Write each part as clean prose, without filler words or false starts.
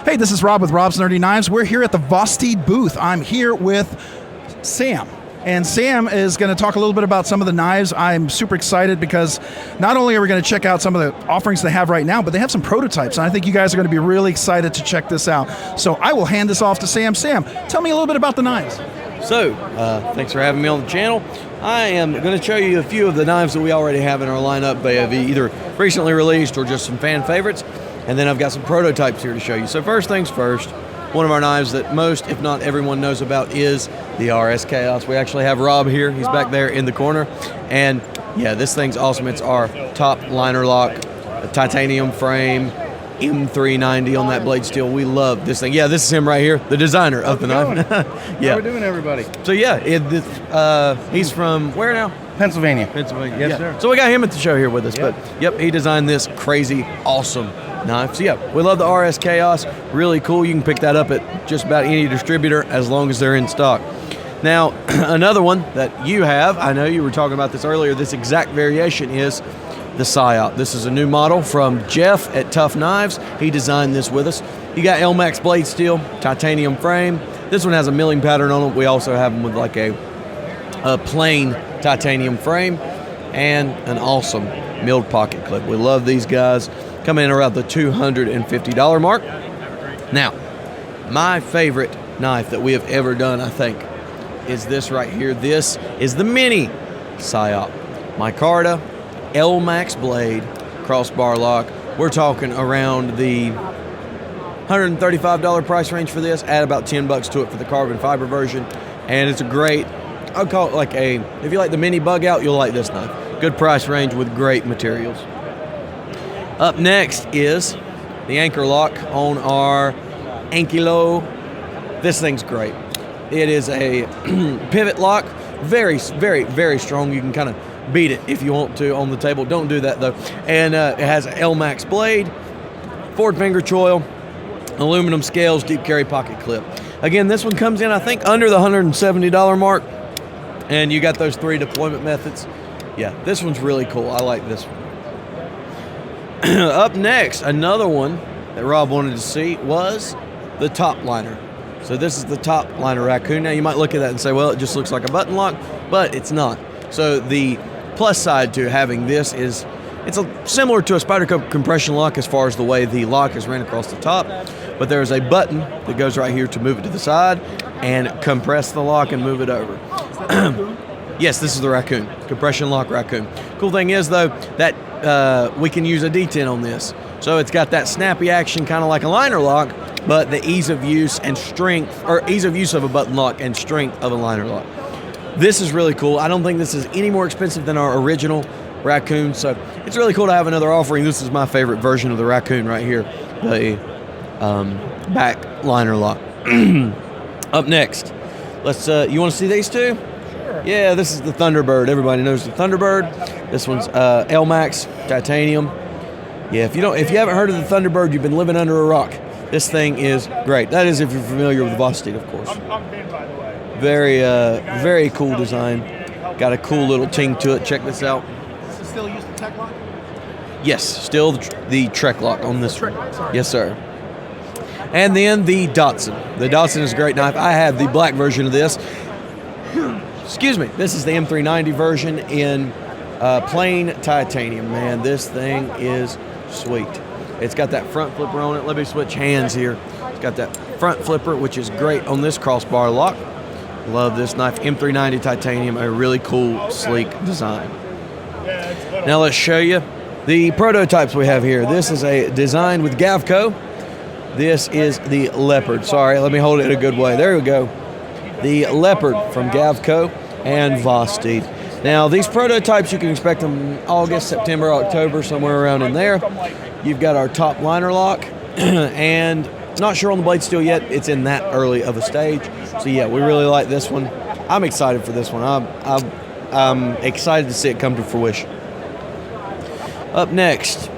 Hey, this is Rob with Rob's Nerdy Knives. We're here at the Vosteed booth. I'm here with Sam. And Sam is going to talk a little bit about some of the knives. I'm super excited because not only are we going to check out some of the offerings they have right now, but they have some prototypes. And I think you guys are going to be really excited to check this out. So I will hand this off to Sam. Sam, tell me a little bit about the knives. So, thanks for having me on the channel. I am going to show you a few of the knives that we already have in our lineup. They have either recently released or just some fan favorites. And then I've got some prototypes here to show you. So first things first, one of our knives that most, if not everyone, knows about is the RSKRSD. We actually have Rob here. He's back there in the corner. And yeah, this thing's awesome. It's our top liner lock, a titanium frame, M390 on that blade steel. We love this thing. Yeah, this is him right here, the designer of the knife. Yeah. How we doing, everybody? So yeah, he's from where now? Pennsylvania. Pennsylvania. Yes, yeah. sir. So we got him at the show here with us. But yep, he designed this crazy, awesome knife. So yeah, we love the RSKRSD. Really cool. You can pick that up at just about any distributor as long as they're in stock. Now, another one that you have, I know you were talking about this earlier, this exact variation is the PSYOP. This is a new model from Jeff at Tough Knives. He designed this with us. You got LMAX blade steel, titanium frame. This one has a milling pattern on it. We also have them with like a plain titanium frame and an awesome milled pocket clip. We love these guys. Come in around the $250 mark. Now, my favorite knife that we have ever done, I think, is this right here. This is the mini PSYOP. Micarta, LMAX blade, crossbar lock. We're talking around the $135 price range for this. Add about $10 to it for the carbon fiber version. And it's a great, I'll call it like if you like the mini bug out, you'll like this knife. Good price range with great materials. Up next is the anchor lock on our Ankylo. This thing's great. It is a pivot lock, very, very, very strong. You can kind of beat it if you want to on the table. Don't do that though. And it has an LMAX blade, forward finger choil, aluminum scales, deep carry pocket clip. Again, this one comes in, I think, under the $170 mark. And you got those 3 deployment methods. Yeah, this one's really cool. I like this one. Up next, another one that Rob wanted to see was the top liner. So this is the top liner raccoon. Now you might look at that and say, well, it just looks like a button lock, but it's not. So the plus side to having this is it's similar to a Spyder Cup compression lock as far as the way the lock is ran across the top, but there's a button that goes right here to move it to the side and compress the lock and move it over. Yes, this is the raccoon, compression lock raccoon. Cool thing is though, that we can use a D10 on this. So it's got that snappy action, kind of like a liner lock, but the ease of use and strength, or ease of use of a button lock and strength of a liner lock. This is really cool. I don't think this is any more expensive than our original raccoon, so it's really cool to have another offering. This is my favorite version of the raccoon right here, the back liner lock. Up next, let's. You want to see these two? Sure. Yeah, this is the Thunderbird. Everybody knows the Thunderbird. This one's LMAX titanium. Yeah, if you haven't heard of the Thunderbird, you've been living under a rock. This thing is great. That is if you're familiar with Vosteed, of course. I'm Ben, by the way. Very, very cool design. Got a cool little ting to it. Check this out. Does it still use the tech lock? Yes, still the Trek lock on this one. Sorry. Yes, sir. And then the Datsun. The Datsun is a great knife. I have the black version of this. Excuse me. This is the M390 version in plain titanium. Man, this thing is sweet. It's got that front flipper on it. Let me switch hands here. It's got that front flipper, which is great on this crossbar lock. Love this knife. M390 titanium, a really cool, sleek design. Now let's show you the prototypes we have here. This is a design with Gavco. This is the Leopard. Sorry, let me hold it a good way. There we go. The Leopard from Gavco and Vosteed. Now these prototypes, you can expect them August, September, October, somewhere around in there. You've got our top liner lock, and not sure on the blade steel yet. It's in that early of a stage. So yeah, we really like this one. I'm excited for this one. I'm excited to see it come to fruition. Up next,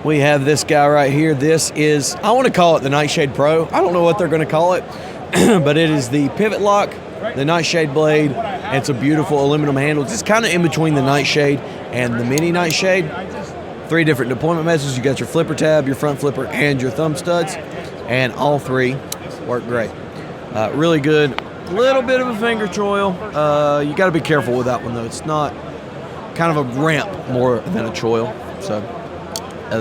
we have this guy right here. This is, I want to call it the Nightshade Pro. I don't know what they're going to call it, but it is the pivot lock, the Nightshade blade. It's a beautiful aluminum handle. It's kind of in between the Nightshade and the mini Nightshade. 3 different deployment methods. You got your flipper tab, your front flipper, and your thumb studs. and all three work great. Really good. Little bit of a finger choil. You got to be careful with that one though. It's not kind of a ramp more than a choil. So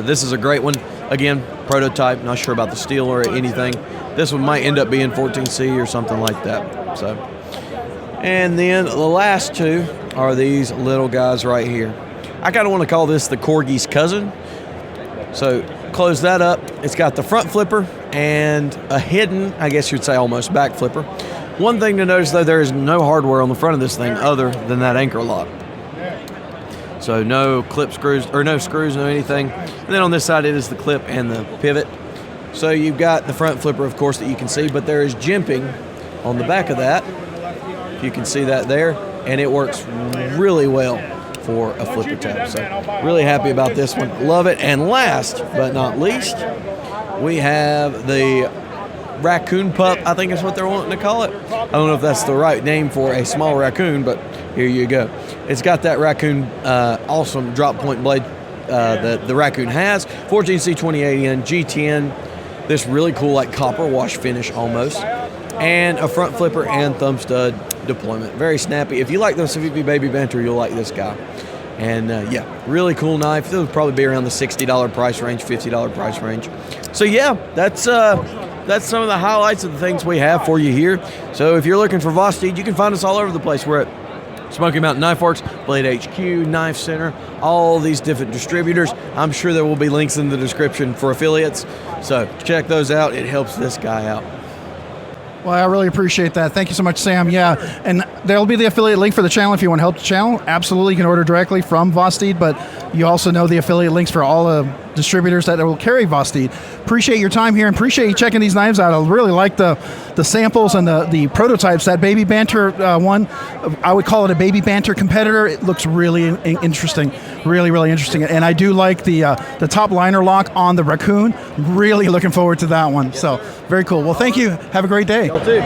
this is a great one. Again, prototype. Not sure about the steel or anything. This one might end up being 14C or something like that. So, and then the last two are these little guys right here. I kind of want to call this the Corgi's cousin. So close that up. It's got the front flipper and a hidden, I guess you'd say almost back flipper. One thing to notice though, there is no hardware on the front of this thing other than that anchor lock. So no clip screws, or no screws, no anything. And then on this side it is the clip and the pivot. So you've got the front flipper, of course, that you can see, but there is jimping on the back of that. You can see that there, and it works really well for a flipper tab. So really happy about this one. Love it. And last but not least, we have the raccoon pup, I think is what they're wanting to call it. I don't know if that's the right name for a small raccoon, but here you go. It's got that raccoon awesome drop point blade that the raccoon has. 14C2080N G10. This really cool like copper wash finish almost. And a front flipper and thumb stud deployment. Very snappy. If you like the CVP Baby Banter, you'll like this guy. And yeah, really cool knife. It'll probably be around the $60 price range, $50 price range. So yeah, that's some of the highlights of the things we have for you here. So if you're looking for Vosteed, you can find us all over the place. We're at Smoky Mountain Knife Works, Blade HQ, Knife Center, all these different distributors. I'm sure there will be links in the description for affiliates. So check those out. It helps this guy out. Well, I really appreciate that. Thank you so much, Sam. Yeah, and there'll be the affiliate link for the channel if you want to help the channel. Absolutely, you can order directly from Vosteed, but you also know the affiliate links for all the distributors that will carry Vosteed. Appreciate your time here and appreciate you checking these knives out. I really like the samples and the prototypes. That Baby Banter one, I would call it a Baby Banter competitor. It looks really interesting, really interesting. And I do like the top liner lock on the raccoon. Really looking forward to that one. So very cool. Well, thank you. Have a great day. Y'all too.